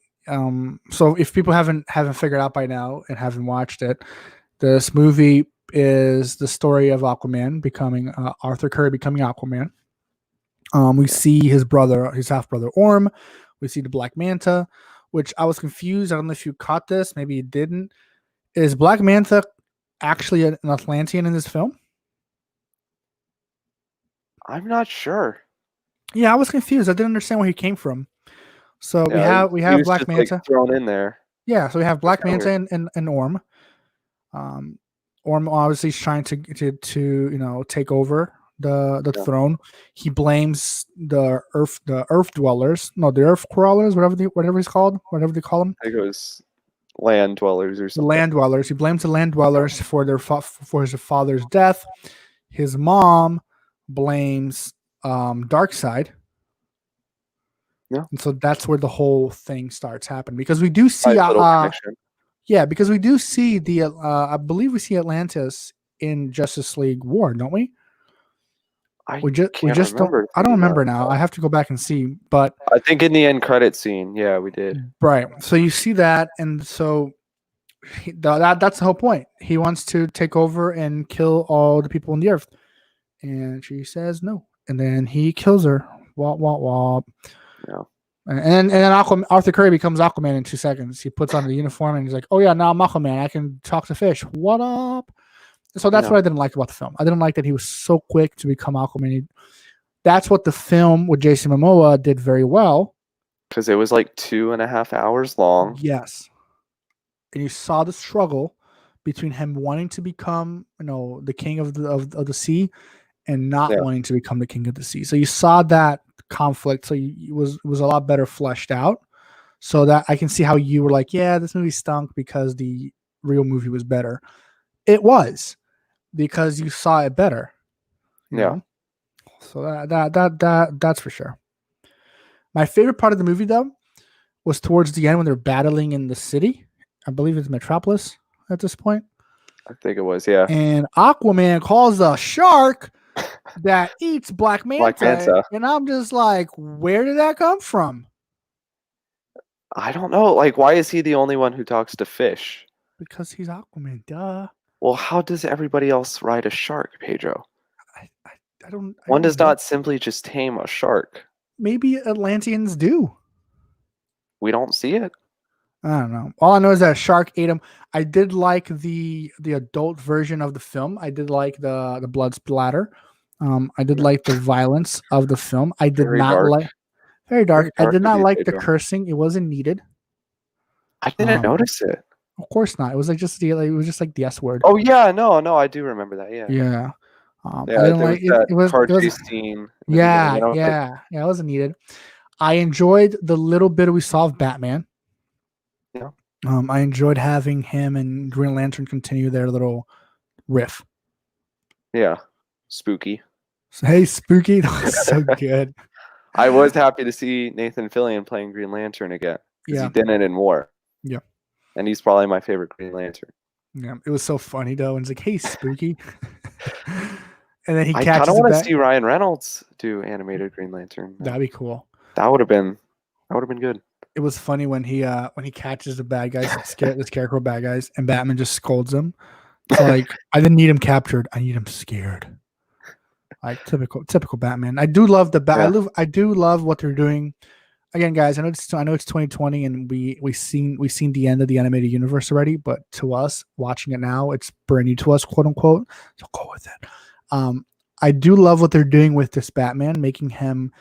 So if people haven't figured out by now and haven't watched it, this movie is the story of Aquaman becoming Arthur Curry becoming Aquaman. We see his brother, his half brother Orm. We see the Black Manta, which I was confused. I don't know if you caught this. Maybe you didn't. Is Black Manta actually an Atlantean in this film? I'm not sure. Yeah, I was confused. I didn't understand where he came from. So we have Black just, Manta like, thrown in there. Yeah, so we have Black Manta and Orm. Orm obviously is trying to take over the throne. He blames the earth dwellers, the earth crawlers, whatever he's called, whatever they call them. I think it was land dwellers or something. Land dwellers. He blames the land dwellers for for his father's death. His mom blames Darkseid. Yeah. And so that's where the whole thing starts happening because we do see because we do see the I believe we see Atlantis in Justice League War, don't we? We just don't. I don't remember now. I have to go back and see. But I think in the end credit scene, yeah, we did. Right. So you see that, and so that's the whole point. He wants to take over and kill all the people on the earth, and she says no, and then he kills her. Wop wop wop. Yeah. And then Arthur Curry becomes Aquaman in 2 seconds. He puts on the uniform and he's like, "Oh yeah, now I'm Aquaman. I can talk to fish. What up?" So that's what I didn't like about the film. I didn't like that he was so quick to become Aquaman. That's what the film with Jason Momoa did very well. Because it was like 2.5 hours long. Yes. And you saw the struggle between him wanting to become, the king of the sea and not wanting to become the king of the sea. So you saw that conflict. So it was a lot better fleshed out. So that I can see how you were like, yeah, this movie stunk because the real movie was better. It was because you saw it better. You know? So that's for sure. My favorite part of the movie though was towards the end when they're battling in the city. I believe it's Metropolis at this point. I think it was, yeah. And Aquaman calls a shark that eats Black Manta. And I'm just like, where did that come from? I don't know. Like, why is he the only one who talks to fish? Because he's Aquaman, duh. Well, how does everybody else ride a shark, Pedro? I don't. One does not simply just tame a shark. Maybe Atlanteans do. We don't see it. I don't know. All I know is that a shark ate him. I did like the adult version of the film. I did like the blood splatter. I did like the violence of the film. I did not like very dark. I did not like the cursing. It wasn't needed. I didn't notice it. Of course not. It was like the S word. Oh yeah, no, I do remember that. Yeah. Yeah. I didn't like it. It was car chase scene. Yeah. It wasn't needed. I enjoyed the little bit we saw of Batman. Yeah. I enjoyed having him and Green Lantern continue their little riff. Yeah. Spooky. Hey, spooky. That was so good. I was happy to see Nathan Fillion playing Green Lantern again. Because he did it in War. Yeah. And he's probably my favorite Green Lantern. Yeah. It was so funny though. And it's like, hey, spooky. And then he catches I don't want to see Ryan Reynolds do animated Green Lantern. That'd be cool. That would have been good. it was funny when he catches the bad guys, the scarecrow bad guys, and Batman just scolds him. It's like, I didn't need him captured. I need him scared. Like typical Batman. I do love I do love what they're doing. Again, guys, I know it's 2020 and we've seen the end of the animated universe already, but to us watching it now, it's brand new to us, quote unquote. So go with it. I do love what they're doing with this Batman, making him,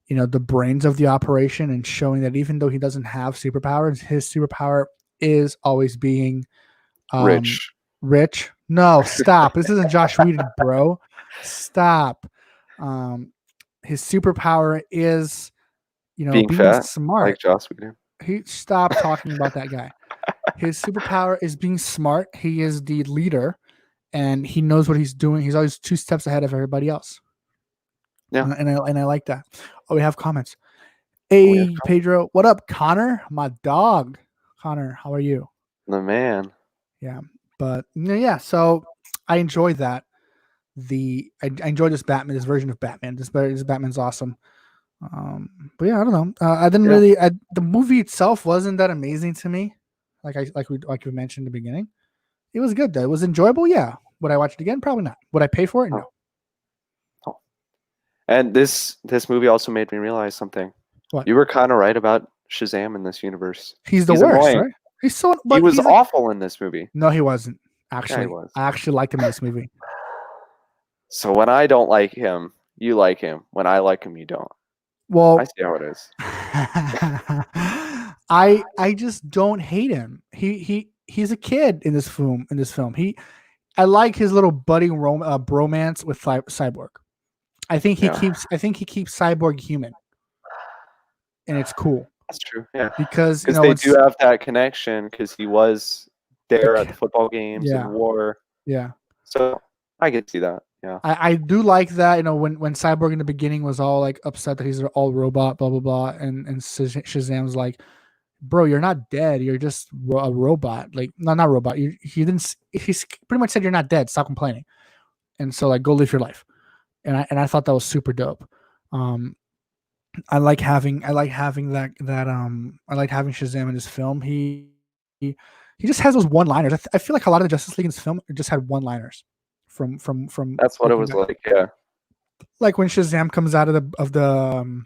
the brains of the operation and showing that even though he doesn't have superpowers, his superpower is always being Rich. Rich. No, stop. This isn't Josh Whedon, bro. Stop. His superpower is, being fat, smart. like Joss Whedon. He stopped talking about that guy. His superpower is being smart. He is the leader, and he knows what he's doing. He's always 2 steps ahead of everybody else. Yeah, and I like that. Oh, we have comments. Hey, Pedro, what up, Connor? My dog, Connor. How are you? The man. Yeah, but yeah. So I enjoy that. I enjoy this Batman, this version of Batman. This Batman's awesome. But yeah, I don't know. I didn't really. The movie itself wasn't that amazing to me. Like we mentioned in the beginning, it was good though. It was enjoyable. Yeah. Would I watch it again? Probably not. Would I pay for it? No. Oh. And this movie also made me realize something. What? You were kind of right about Shazam in this universe. He's worst, annoying. Right? He's so. But he was awful in this movie. No, he wasn't. Actually, yeah, he was. I actually liked him in this movie. So when I don't like him, you like him. When I like him, you don't. Well, I see how it is. I just don't hate him. He's a kid in this film. I like his little budding bromance with Cyborg. I think he keeps Cyborg human, and it's cool. That's true. Yeah, because they do have that connection because he was there at the football games and war. Yeah. So I can see that. Yeah, I do like that. When Cyborg in the beginning was all like upset that he's all robot, blah blah blah, and Shazam's like, bro, you're not dead. You're just a robot. Like, not robot. He pretty much said you're not dead. Stop complaining. And so like, go live your life. And I thought that was super dope. I like having Shazam in this film. He just has those one-liners. I feel like a lot of the Justice League in this film just had one-liners. From that's what it was like. Yeah, like when Shazam comes out of the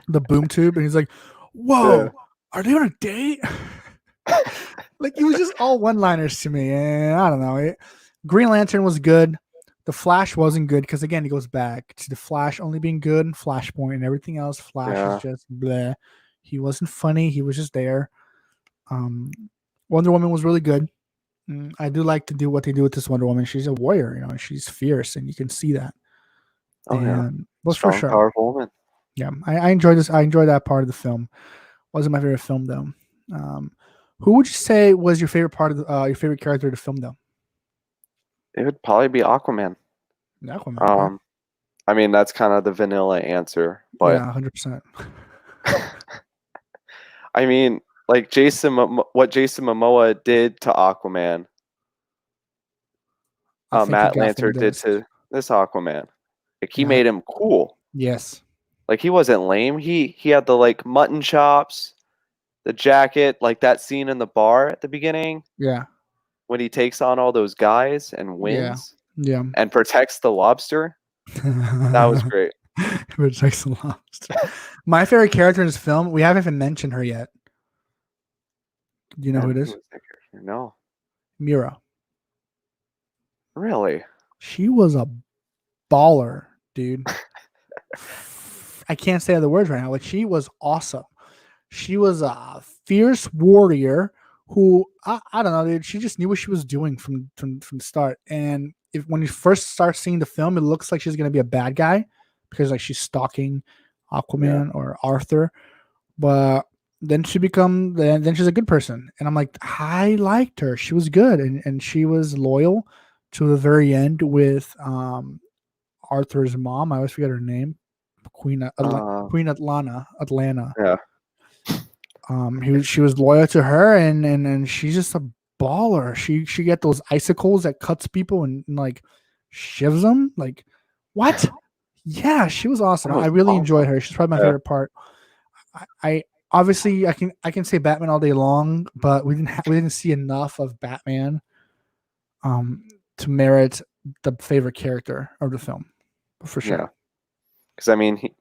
boom tube and he's like, whoa, are they on a date? Like, it was just all one-liners to me, and I don't know. Green Lantern was good. The Flash wasn't good because, again, he goes back to the Flash only being good and Flashpoint, and everything else Flash is just bleh. He wasn't funny. He was just there. Wonder Woman was really good. I do like to do what they do with this Wonder Woman. She's a warrior, she's fierce, and you can see that. Oh, and was for sure, powerful woman. Yeah, I enjoyed this. I enjoyed that part of the film. Wasn't my favorite film though. Who would you say was your favorite part of your favorite character of the film though? It would probably be Aquaman. Aquaman. I mean, that's kind of the vanilla answer, but yeah, 100%. I mean, like what Jason Momoa did to Aquaman, Matt Lanter did to this Aquaman. Like, he made him cool. Yes. Like, he wasn't lame. He had the like mutton chops, the jacket, like that scene in the bar at the beginning. Yeah. When he takes on all those guys and wins. Yeah. And protects the lobster. That was great. Protects the lobster. My favorite character in this film, we haven't even mentioned her yet. Do you know who it is? No. Mira. Really? She was a baller, dude. I can't say other words right now. Like, she was awesome. She was a fierce warrior who I don't know, dude. She just knew what she was doing from the start. And when you first start seeing the film, it looks like she's gonna be a bad guy because like she's stalking Aquaman or Arthur, but then she's a good person. And I'm like, I liked her. She was good, and she was loyal to the very end with Arthur's mom. I always forget her name. Queen Atlanta. Yeah. She was loyal to her, and she's just a baller. She get those icicles that cuts people and like shivs them. Like, what? Yeah, she was awesome. I really enjoyed her. She's probably my favorite part. obviously, I can say Batman all day long, but we didn't see enough of Batman, to merit the favorite character of the film, for sure. Yeah, because I mean,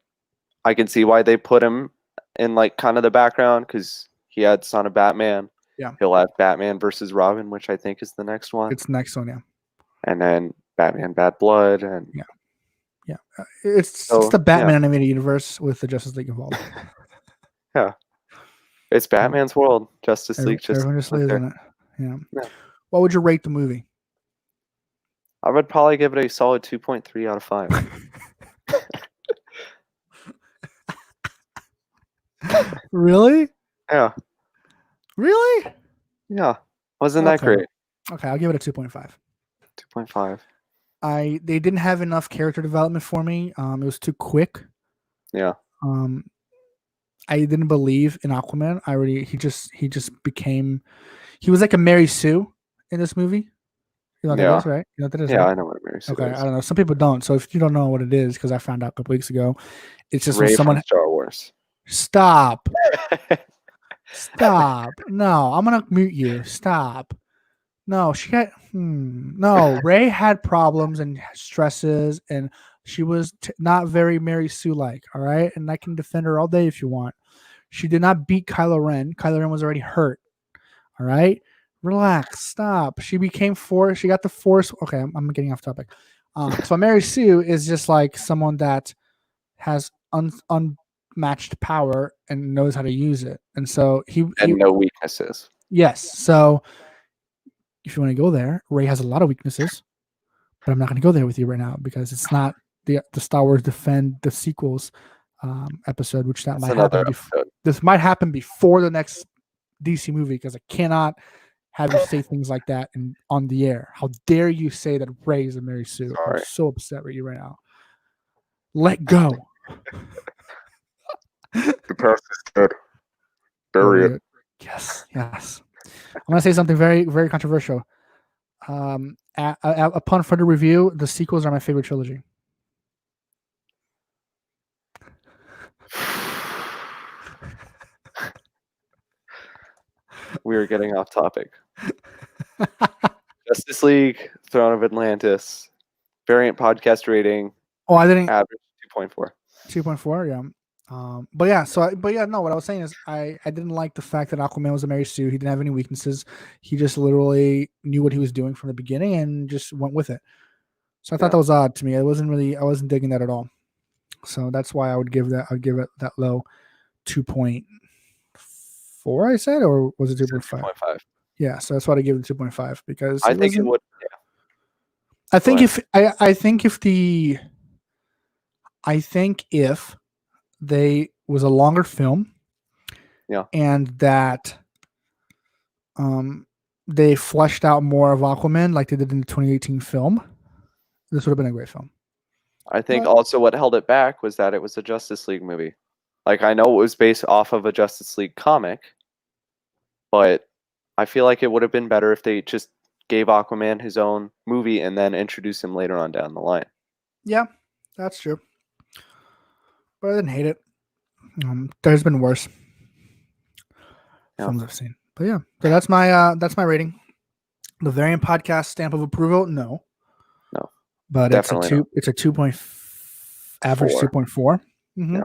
I can see why they put him in like kind of the background because he had Son of Batman. Yeah. He'll have Batman versus Robin, which I think is the next one, It's the next one, yeah. and then Batman Bad Blood, and Yeah. It's the Batman animated universe with the Justice League involved. Yeah. It's Batman's world. Justice League everyone just lives in it. Yeah. Yeah. What would you rate the movie? I would probably give it a solid 2.3 out of 5. Really? Yeah. Really? Yeah. Wasn't that great? Okay, I'll give it a 2.5. 2.5. They didn't have enough character development for me. It was too quick. Yeah. I didn't believe in Aquaman. He just became, he was like a Mary Sue in this movie. You know what that is, right? You know what that is, yeah, right? I know what Mary Sue is. I don't know. Some people don't. So if you don't know what it is, because I found out a couple weeks ago, it's just Ray when someone from Star Wars. Stop. Stop. No, I'm gonna mute you. Stop. No, no. Ray had problems and stresses, and she was not very Mary Sue like. All right, and I can defend her all day if you want. She did not beat Kylo Ren. Kylo Ren was already hurt. All right, relax. Stop. She became Force. She got the Force. Okay, I'm getting off topic. So Mary Sue is just like someone that has unmatched power and knows how to use it, and so he no weaknesses. Yes. So if you want to go there, Ray has a lot of weaknesses, but I'm not going to go there with you right now because it's not the Star Wars Defend the Sequels episode, which that might happen. This might happen before the next DC movie because I cannot have you say things like that on the air. How dare you say that Ray is a Mary Sue? Sorry. I'm so upset with you right now. Let go. The past is dead. Bury it. Yes. I'm going to say something very, very controversial. Upon further review, the sequels are my favorite trilogy. We are getting off topic. Justice League, Throne of Atlantis, variant podcast rating. Oh, I didn't. Average 2.4. 2.4, yeah. But no. What I was saying is, I didn't like the fact that Aquaman was a Mary Sue. He didn't have any weaknesses. He just literally knew what he was doing from the beginning and just went with it. So I thought that was odd to me. I wasn't digging that at all. So that's why I would give it that low 2.4. I said, or was it 2.5? 2.5. Yeah, so that's why I give it 2.5 because I think it would. Yeah. I think if they was a longer film, and that they fleshed out more of Aquaman like they did in the 2018 film, this would have been a great film. I think also what held it back was that it was a Justice League movie. Like, I know it was based off of a Justice League comic, but I feel like it would have been better if they just gave Aquaman his own movie and then introduced him later on down the line. Yeah, that's true. But I didn't hate it. There's been worse films I've seen. But yeah, so that's my rating. The variant podcast stamp of approval, no. But definitely it's a 2. Average 2.4. Mm-hmm. Yeah.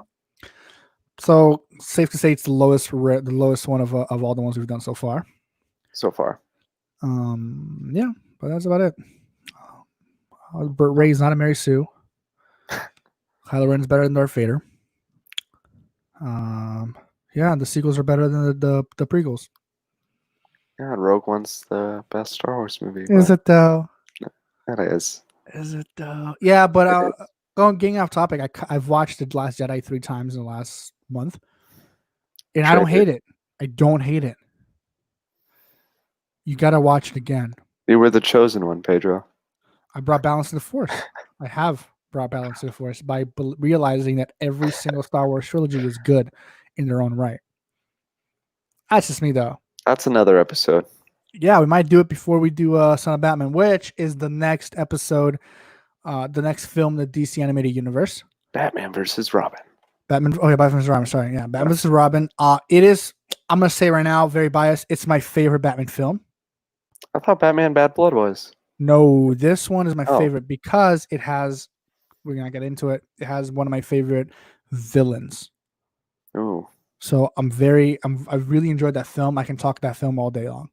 So safe to say it's the lowest one of all the ones we've done so far. Yeah, but that's about it. Ray's not a Mary Sue. Kylo Ren's better than Darth Vader. Yeah, the sequels are better than the prequels. Yeah, Rogue One's the best Star Wars movie. Is it though? That is. Is it though? Yeah, but getting off topic, I've watched The Last Jedi 3 times in the last month, and I don't hate it. I don't hate it. You got to watch it again. You were the chosen one, Pedro. I brought balance to the Force. I have brought balance to the Force by realizing that every single Star Wars trilogy is good in their own right. That's just me, though. That's another episode. Yeah, we might do it before we do Son of Batman, which is the next episode, the next film in the DC animated universe. Batman versus Robin. Batman. Oh yeah, Batman vs. Robin. Sorry, yeah, Batman vs. Robin. It is. I'm gonna say right now, very biased. It's my favorite Batman film. I thought Batman Bad Blood was. No, this one is my Oh. favorite because it has. We're gonna get into it. It has one of my favorite villains. Ooh. So I really enjoyed that film. I can talk that film all day long.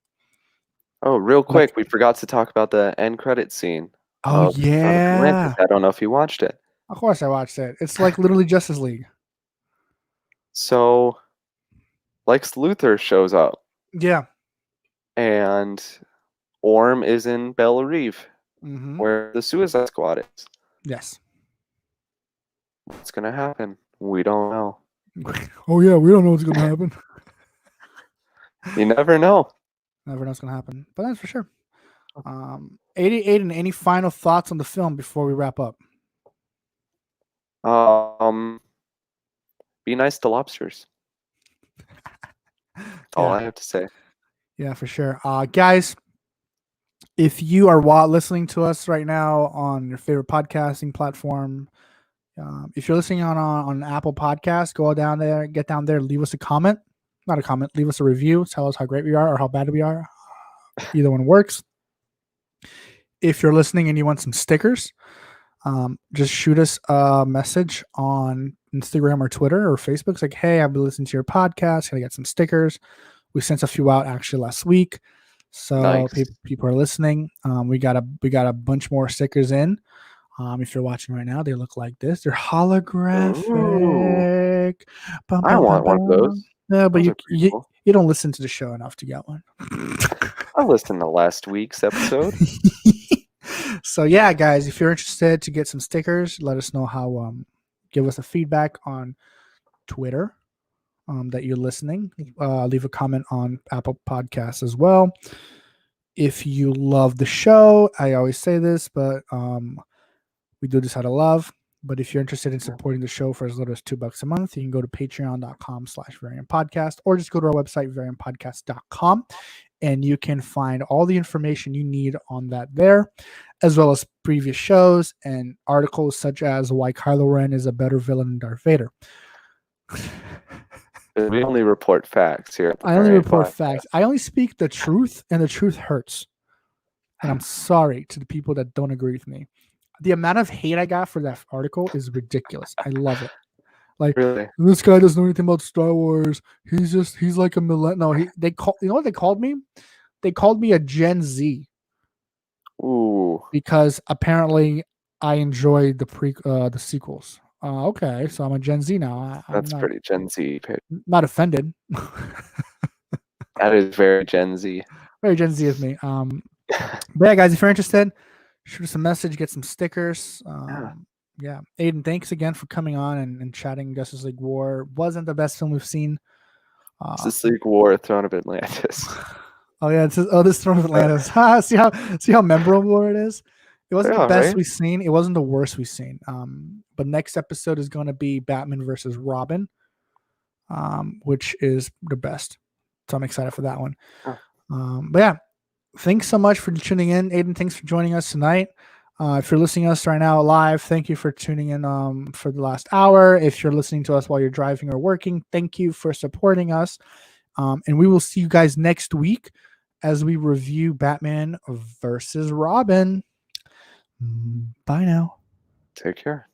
Oh, real quick, we forgot to talk about the end credit scene. Oh of Throne of Atlantis. yeah. I don't know if you watched it. Of course I watched it. It's like literally Justice League. So Lex Luthor shows up Yeah. and Orm is in Belle Reve, Mm-hmm. where the Suicide Squad is. Yes. What's gonna happen? We don't know. Oh yeah, we don't know what's gonna happen. You never know. Never know what's gonna happen, but that's for sure. Aidan, any final thoughts on the film before we wrap up? Be nice to lobsters. That's all I have to say. Yeah, for sure. Guys, if you are listening to us right now on your favorite podcasting platform, if you're listening on Apple Podcasts, get down there, leave us a comment. Not a comment, leave us a review. Tell us how great we are or how bad we are. Either one works. If you're listening and you want some stickers, just shoot us a message on Instagram or Twitter or Facebook. It's like, hey, I've been listening to your podcast. Can I get some stickers? We sent a few out actually last week. So Nice. people are listening. We got a bunch more stickers in. If you're watching right now, they look like this. They're holographic. I want one of those. No, but Those you don't listen to the show enough to get one. I listened to last week's episode. So yeah, guys, if you're interested to get some stickers, let us know how. Give us a feedback on Twitter that you're listening. Leave a comment on Apple Podcasts as well. If you love the show, I always say this, but we do this out of love. But if you're interested in supporting the show for as little as $2 a month, you can go to patreon.com/variantpodcast or just go to our website, variantpodcast.com, and you can find all the information you need on that there, as well as previous shows and articles such as why Kylo Ren is a better villain than Darth Vader. We only report facts here. I only report facts. I only speak the truth, and the truth hurts. And I'm sorry to the people that don't agree with me. The amount of hate I got for that article is ridiculous. I love it. Like, really? This guy doesn't know anything about Star Wars. He's like a millennial. No, you know what they called me? They called me a Gen Z. Ooh. Because apparently I enjoyed the sequels. Okay, so I'm a Gen Z now. That's pretty Gen Z. Not offended. That is very Gen Z. Very Gen Z of me. But yeah, guys, if you're interested, shoot us a message, get some stickers. Yeah. Aidan, thanks again for coming on and chatting. Justice League War wasn't the best film we've seen. Justice League War, Throne of Atlantis. Oh yeah, this Throne of Atlantis. see how memorable it is. It wasn't the best we've seen. It wasn't the worst we've seen. But next episode is going to be Batman versus Robin, which is the best. So I'm excited for that one. But yeah, thanks so much for tuning in. Aidan, thanks for joining us tonight. If you're listening to us right now live, thank you for tuning in for the last hour. If you're listening to us while you're driving or working, thank you for supporting us. And we will see you guys next week as we review Batman versus Robin. Bye now. Take care.